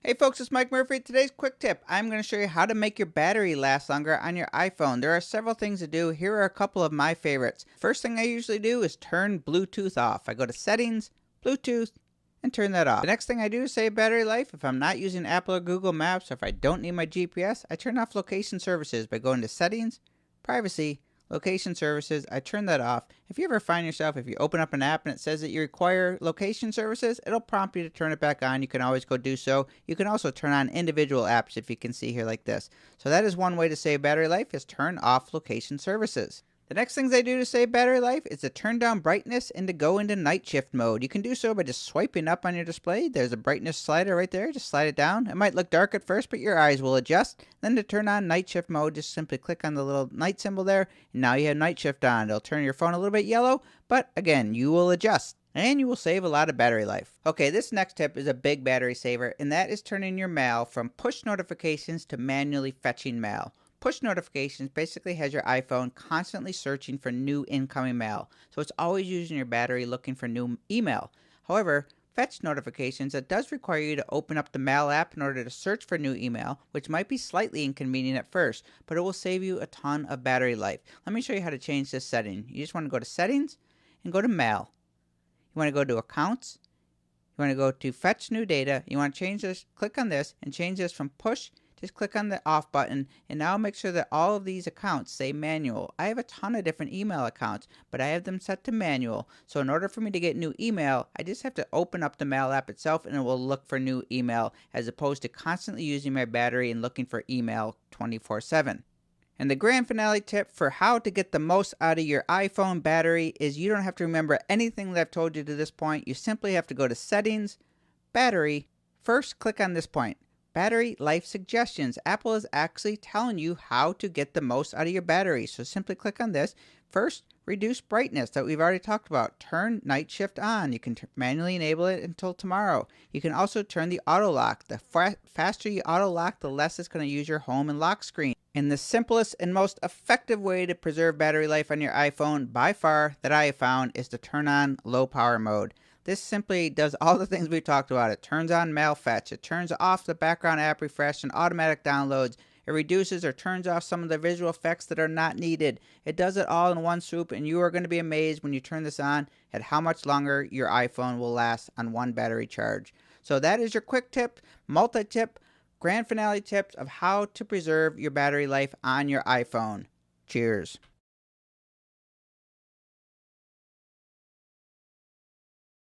Hey folks, it's Mike Murphy. Today's quick tip. I'm going to show you how to make your battery last longer on your iPhone. There are several things to do. Here are a couple of my favorites. First thing I usually do is turn Bluetooth off. I go to Settings, Bluetooth, and turn that off. The next thing I do to save battery life, if I'm not using Apple or Google Maps, or if I don't need my GPS, I turn off location services by going to Settings, Privacy, Location services. I turn that off. If you ever find yourself, if you open up an app and it says that you require location services, it'll prompt you to turn it back on. You can always go do so. You can also turn on individual apps if you can see here like this. So that is one way to save battery life, is turn off location services. The next things I do to save battery life is to turn down brightness and to go into night shift mode. You can do so by just swiping up on your display. There's a brightness slider right there. Just slide it down. It might look dark at first, but your eyes will adjust. Then to turn on night shift mode, just simply click on the little night symbol there, and now you have night shift on. It'll turn your phone a little bit yellow, but again, you will adjust. And you will save a lot of battery life. Okay, this next tip is a big battery saver, and that is turning your mail from push notifications to manually fetching mail. Push notifications basically has your iPhone constantly searching for new incoming mail. So it's always using your battery looking for new email. However, fetch notifications, it does require you to open up the Mail app in order to search for new email, which might be slightly inconvenient at first, but it will save you a ton of battery life. Let me show you how to change this setting. You just want to go to Settings and go to Mail. You want to go to Accounts. You want to go to Fetch New Data. You want to change this, click on this, and change this from Push. Just click on the off button, and now make sure that all of these accounts say manual. I have a ton of different email accounts, but I have them set to manual. So in order for me to get new email, I just have to open up the Mail app itself and it will look for new email, as opposed to constantly using my battery and looking for email 24/7. And the grand finale tip for how to get the most out of your iPhone battery is you don't have to remember anything that I've told you to this point. You simply have to go to Settings, Battery. First, click on this point. Battery life suggestions. Apple is actually telling you how to get the most out of your battery. So simply click on this. First, reduce brightness that we've already talked about. Turn night shift on. You can manually enable it until tomorrow. You can also turn the auto lock. The faster you auto lock, the less it's going to use your home and lock screen. And the simplest and most effective way to preserve battery life on your iPhone by far that I have found is to turn on low power mode. This simply does all the things we've talked about. It turns on mail fetch. It turns off the background app refresh and automatic downloads. It reduces or turns off some of the visual effects that are not needed. It does it all in one swoop, and you are going to be amazed when you turn this on at how much longer your iPhone will last on one battery charge. So that is your quick tip, multi-tip, grand finale tips of how to preserve your battery life on your iPhone. Cheers.